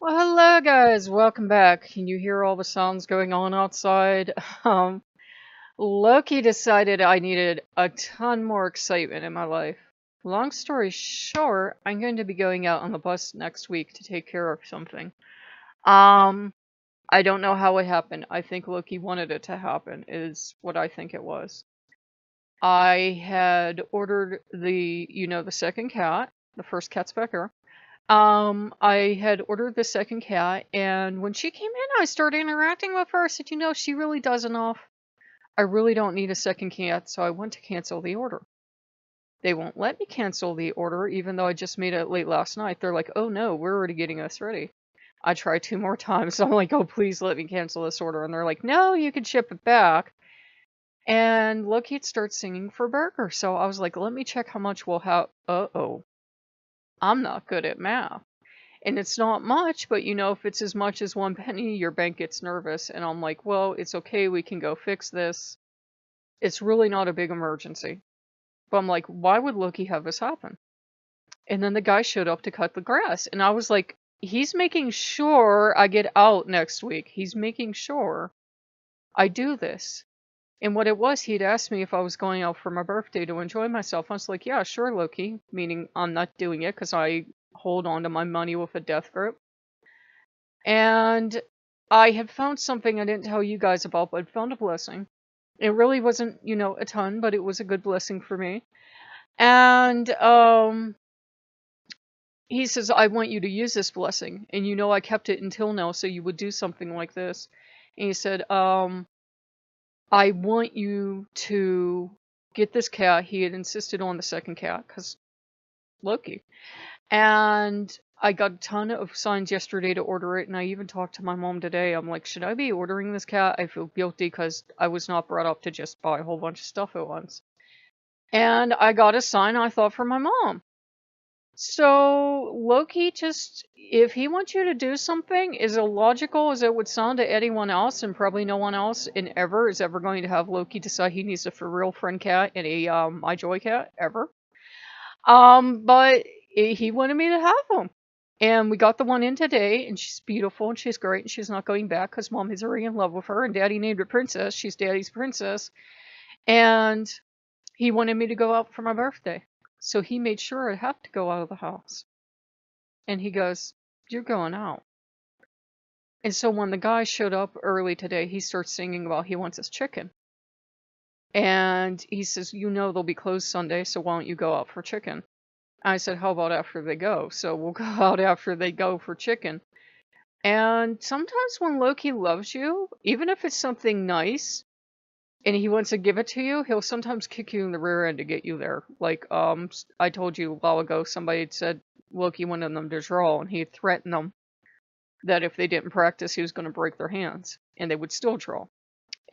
Well, hello guys, welcome back. Can you hear all the sounds going on outside? Um, Loki decided I needed a ton more excitement in my life. Long story short, I'm going to be going out on the bus next week to take care of something. Um, I don't know how it happened. I think Loki wanted it to happen, is what I think it was. I had ordered the second cat. The first cat's back here. I had ordered the second cat, and when she came in, I started interacting with her. I said, she really does enough. I really don't need a second cat, so I went to cancel the order. They won't let me cancel the order, even though I just made it late last night. They're like, oh no, we're already getting us ready. I tried two more times. I'm like, oh, please let me cancel this order. And they're like, no, you can ship it back. And Loki starts singing for burger. So I was like, let me check how much we'll have. Uh-oh. I'm not good at math. And it's not much, but if it's as much as 1 penny, your bank gets nervous. And I'm like, well, it's okay. We can go fix this. It's really not a big emergency. But I'm like, why would Loki have this happen? And then the guy showed up to cut the grass. And I was like, he's making sure I get out next week. He's making sure I do this. And what it was, he'd asked me if I was going out for my birthday to enjoy myself. I was like, yeah, sure, Loki. Meaning I'm not doing it because I hold on to my money with a death grip. And I had found something I didn't tell you guys about, but I'd found a blessing. It really wasn't, a ton, but it was a good blessing for me. And he says, I want you to use this blessing. And I kept it until now, so you would do something like this. And he said, I want you to get this cat. He had insisted on the second cat, because Loki. And I got a ton of signs yesterday to order it, and I even talked to my mom today. I'm like, should I be ordering this cat? I feel guilty because I was not brought up to just buy a whole bunch of stuff at once. And I got a sign, I thought, from my mom. So Loki just, if he wants you to do something, as illogical as it would sound to anyone else, and probably no one else is ever going to have Loki decide he needs a for real friend cat and a my joy cat ever. But he wanted me to have him. And we got the one in today, and she's beautiful, and she's great, and she's not going back because Mom is already in love with her, and Daddy named her Princess. She's Daddy's princess. And he wanted me to go out for my birthday. So he made sure I have to go out of the house. And he goes, you're going out. And so when the guy showed up early today, he starts singing about he wants his chicken. And he says, they'll be closed Sunday, so why don't you go out for chicken? I said, how about after they go? So we'll go out after they go for chicken. And sometimes when Loki loves you, even if it's something nice, and he wants to give it to you, he'll sometimes kick you in the rear end to get you there. Like, I told you a while ago, somebody had said Loki wanted them to draw, and he threatened them that if they didn't practice, he was going to break their hands, and they would still draw.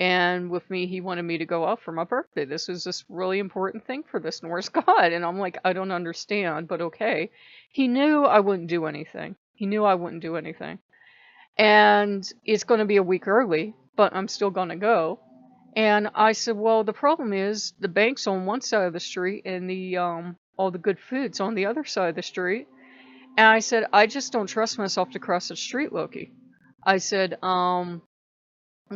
And with me, he wanted me to go out for my birthday. This was this really important thing for this Norse god. And I'm like, I don't understand, but okay. He knew I wouldn't do anything. He knew I wouldn't do anything. And it's going to be a week early, but I'm still going to go. And I said, well, the problem is the bank's on one side of the street and the all the good food's on the other side of the street. And I said, I just don't trust myself to cross the street, Loki. I said, what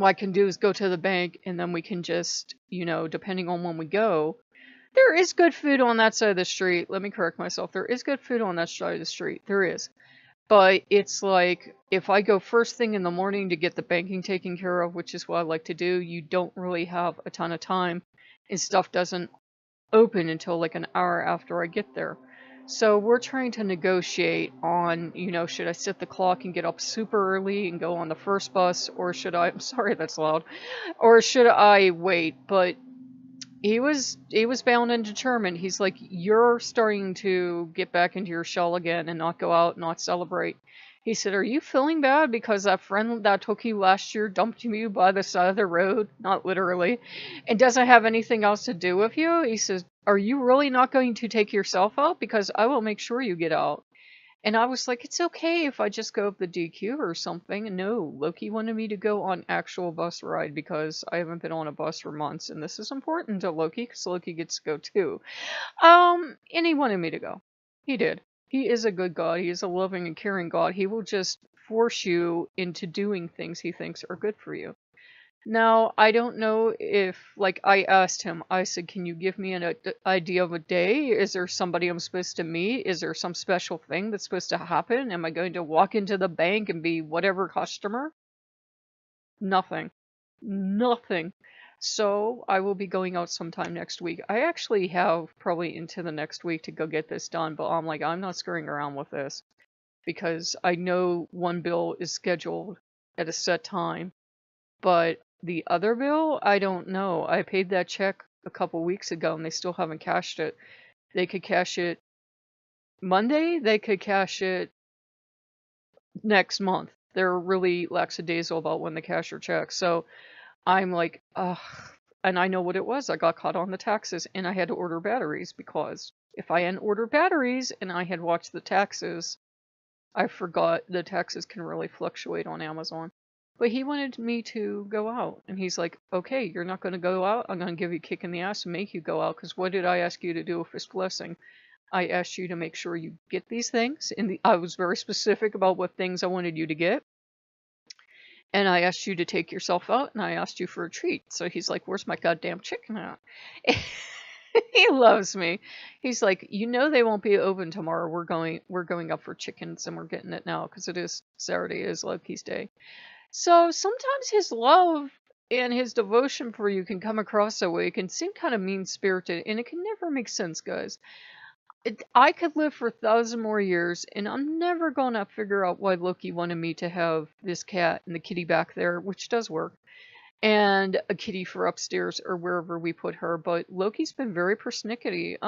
I can do is go to the bank, and then we can just, depending on when we go, there is good food on that side of the street. Let me correct myself. There is good food on that side of the street. There is. But it's like, if I go first thing in the morning to get the banking taken care of, which is what I like to do, you don't really have a ton of time, and stuff doesn't open until like an hour after I get there. So we're trying to negotiate on, should I set the clock and get up super early and go on the first bus, or should I, I'm sorry that's loud, or should I wait? But he was bound and determined. He's like, you're starting to get back into your shell again and not go out, not celebrate. He said, are you feeling bad because that friend that took you last year dumped you by the side of the road, not literally, and doesn't have anything else to do with you? He says, are you really not going to take yourself out? Because I will make sure you get out. And I was like, it's okay if I just go up the DQ or something. And no, Loki wanted me to go on actual bus ride because I haven't been on a bus for months. And this is important to Loki because Loki gets to go too. And he wanted me to go. He did. He is a good god. He is a loving and caring god. He will just force you into doing things he thinks are good for you. Now, I don't know if, like, I asked him, I said, can you give me an idea of a day? Is there somebody I'm supposed to meet? Is there some special thing that's supposed to happen? Am I going to walk into the bank and be whatever customer? Nothing. Nothing. So I will be going out sometime next week. I actually have probably into the next week to go get this done, but I'm like, I'm not screwing around with this because I know one bill is scheduled at a set time, but the other bill, I don't know. I paid that check a couple weeks ago and they still haven't cashed it. They could cash it Monday, they could cash it next month. They're really lackadaisical about when they cash your check. So I'm like, ugh. And I know what it was. I got caught on the taxes and I had to order batteries because if I hadn't ordered batteries and I had watched the taxes, I forgot the taxes can really fluctuate on Amazon. But he wanted me to go out. And he's like, okay, you're not going to go out. I'm going to give you a kick in the ass and make you go out. Because what did I ask you to do with this blessing? I asked you to make sure you get these things. And I was very specific about what things I wanted you to get. And I asked you to take yourself out, and I asked you for a treat. So he's like, where's my goddamn chicken at? He loves me. He's like, you know they won't be open tomorrow. We're going up for chickens, and we're getting it now, because it is Saturday, is Loki's day. So sometimes his love and his devotion for you can come across that way. It can seem kind of mean-spirited, and it can never make sense, guys. I could live for 1,000 more years, and I'm never gonna figure out why Loki wanted me to have this cat and the kitty back there, which does work, and a kitty for upstairs or wherever we put her. But Loki's been very persnickety,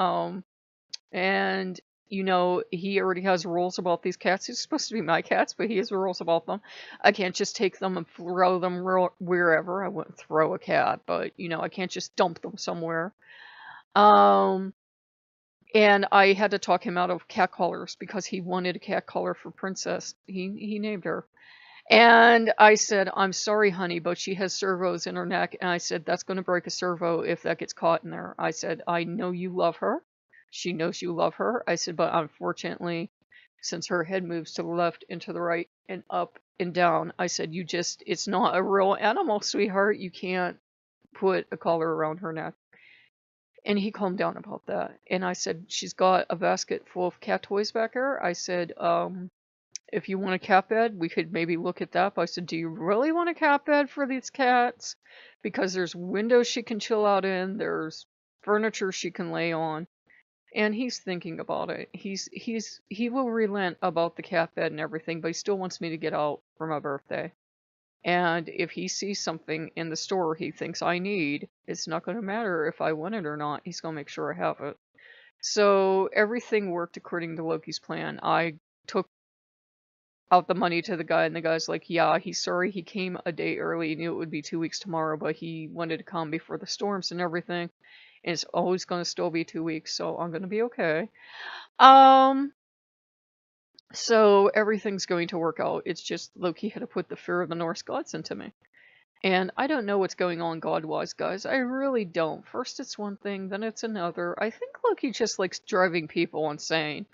and you know, he already has rules about these cats. These are supposed to be my cats, but he has rules about them. I can't just take them and throw them wherever. I wouldn't throw a cat, but you know, I can't just dump them somewhere. And I had to talk him out of cat collars because he wanted a cat collar for Princess. He named her. And I said, I'm sorry, honey, but she has servos in her neck. And I said, that's going to break a servo if that gets caught in there. I said, I know you love her. She knows you love her. I said, but unfortunately, since her head moves to the left and to the right and up and down, I said, it's not a real animal, sweetheart. You can't put a collar around her neck. And he calmed down about that. And I said, she's got a basket full of cat toys back there. I said, if you want a cat bed, we could maybe look at that. But I said, do you really want a cat bed for these cats? Because there's windows she can chill out in. There's furniture she can lay on. And he's thinking about it. He will relent about the cat bed and everything, but he still wants me to get out for my birthday. And if he sees something in the store he thinks I need, it's not going to matter if I want it or not. He's going to make sure I have it. So everything worked according to Loki's plan. I took out the money to the guy, and the guy's like, yeah, he's sorry he came a day early. He knew it would be 2 weeks tomorrow, but he wanted to come before the storms and everything. And it's always going to still be 2 weeks, so I'm going to be okay. So everything's going to work out. It's just Loki had to put the fear of the Norse gods into me. And I don't know what's going on god-wise, guys. I really don't. First it's one thing, then it's another. I think Loki just likes driving people insane.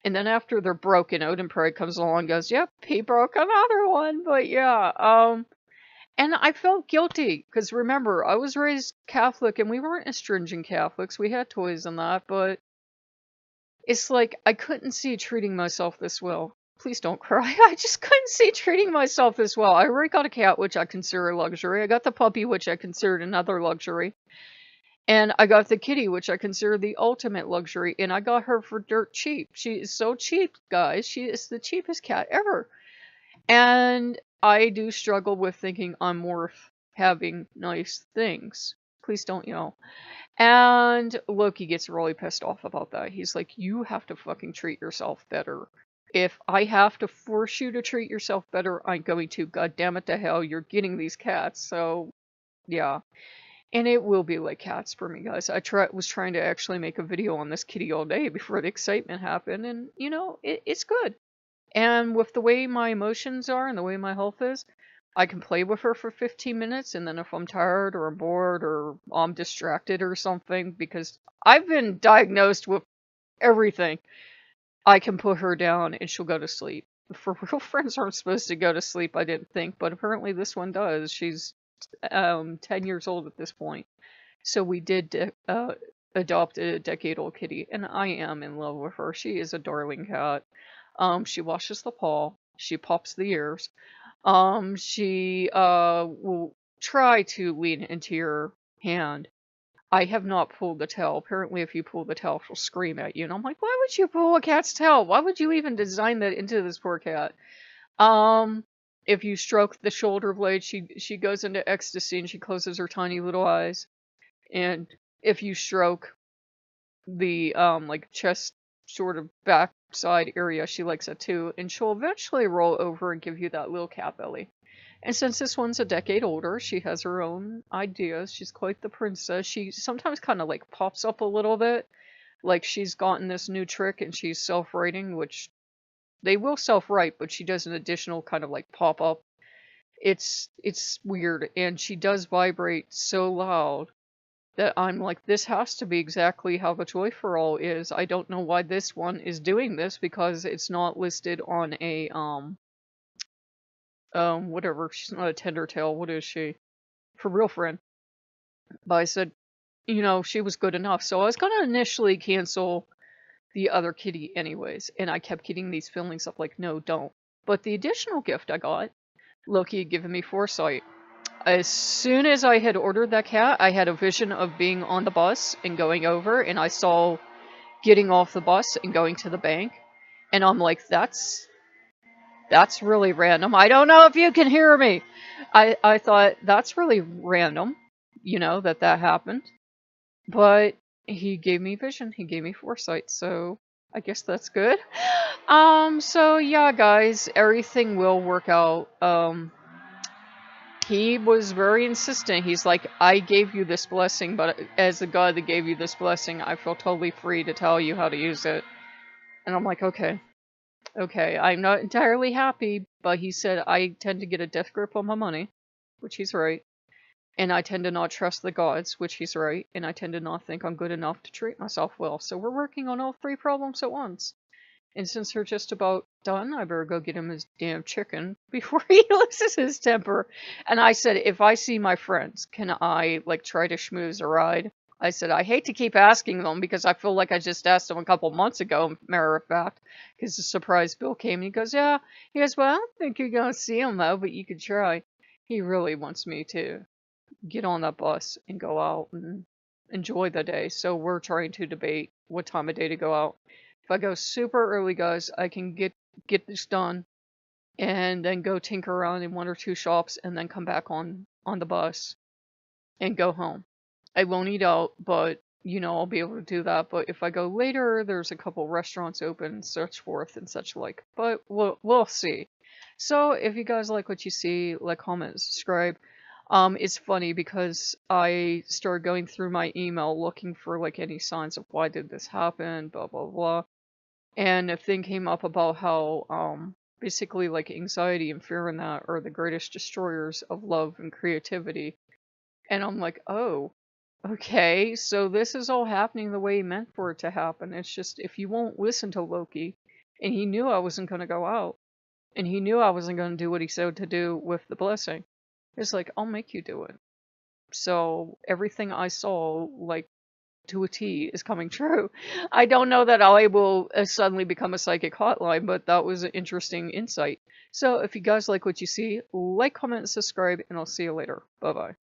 And then after they're broken, Odin probably comes along and goes, yep, he broke another one. But yeah, and I felt guilty. Because remember, I was raised Catholic and we weren't as stringent Catholics. We had toys and that, but it's like I couldn't see treating myself this well. Please don't cry. I just couldn't see treating myself this well. I already got a cat, which I consider a luxury. I got the puppy, which I considered another luxury. And I got the kitty, which I consider the ultimate luxury. And I got her for dirt cheap. She is so cheap, guys. She is the cheapest cat ever. And I do struggle with thinking I'm worth having nice things. Please don't yell. And Loki gets really pissed off about that. He's like, you have to fucking treat yourself better. If I have to force you to treat yourself better, I'm going to. God damn it to hell, you're getting these cats. So, yeah. And it will be like cats for me, guys. I was trying to actually make a video on this kitty all day before the excitement happened. And, you know, it's good. And with the way my emotions are and the way my health is, I can play with her for 15 minutes, and then if I'm tired or I'm bored or I'm distracted or something, because I've been diagnosed with everything, I can put her down and she'll go to sleep. for real friends aren't supposed to go to sleep, I didn't think, but apparently this one does. She's 10 years old at this point. So we did adopt a decade-old kitty, and I am in love with her. She is a darling cat. She washes the paw. She pops the ears. She will try to lean into your hand. I have not pulled the tail. Apparently, if you pull the tail, she'll scream at you. And I'm like, why would you pull a cat's tail? Why would you even design that into this poor cat? If you stroke the shoulder blade, she goes into ecstasy and she closes her tiny little eyes. And if you stroke the like chest sort of back side area, she likes it too. And she'll eventually roll over and give you that little cat belly. And since this one's a decade older, she has her own ideas. She's quite the princess. She sometimes kind of like pops up a little bit. Like she's gotten this new trick and she's self-writing, which they will self-write, but she does an additional kind of like pop up. It's weird, and she does vibrate so loud that I'm like, this has to be exactly how the Joy for All is. I don't know why this one is doing this because it's not listed on a whatever. She's not a tender tail. What is she? For real friend. But I said, you know, she was good enough. So I was gonna initially cancel the other kitty anyways, and I kept getting these feelings of like, no, don't. But the additional gift I got, Loki had given me foresight. As soon as I had ordered that cat, I had a vision of being on the bus and going over, and I saw getting off the bus and going to the bank. And I'm like, that's really random. I don't know if you can hear me. I thought, that's really random, you know, that happened. But he gave me vision. He gave me foresight. So I guess that's good. So yeah, guys, everything will work out. He was very insistent. He's like, I gave you this blessing, but as the God that gave you this blessing, I feel totally free to tell you how to use it. And I'm like, okay. Okay, I'm not entirely happy, but he said I tend to get a death grip on my money, which he's right. And I tend to not trust the gods, which he's right. And I tend to not think I'm good enough to treat myself well. So we're working on all three problems at once. And since they're just about done, I better go get him his damn chicken before he loses his temper. And I said, if I see my friends, can I, like, try to schmooze a ride? I said, I hate to keep asking them because I feel like I just asked them a couple months ago, matter of fact, because the surprise bill came and he goes, yeah. He goes, well, I don't think you're going to see him, though, but you could try. He really wants me to get on that bus and go out and enjoy the day. So we're trying to debate what time of day to go out. If I go super early, guys, I can get this done and then go tinker around in one or two shops and then come back on the bus and go home. I won't eat out, but, you know, I'll be able to do that. But if I go later, there's a couple restaurants open, such forth and such like. But we'll see. So if you guys like what you see, like, comment, subscribe. It's funny because I started going through my email looking for, like, any signs of why did this happen, blah, blah, blah. And a thing came up about how, basically, like, anxiety and fear and that are the greatest destroyers of love and creativity. And I'm like, oh, okay, so this is all happening the way he meant for it to happen. It's just, if you won't listen to Loki, and he knew I wasn't going to go out, and he knew I wasn't going to do what he said to do with the blessing, it's like, I'll make you do it. So everything I saw, like, to a T is coming true. I don't know that I will suddenly become a psychic hotline, but that was an interesting insight. So if you guys like what you see, like, comment, and subscribe, and I'll see you later. Bye-bye.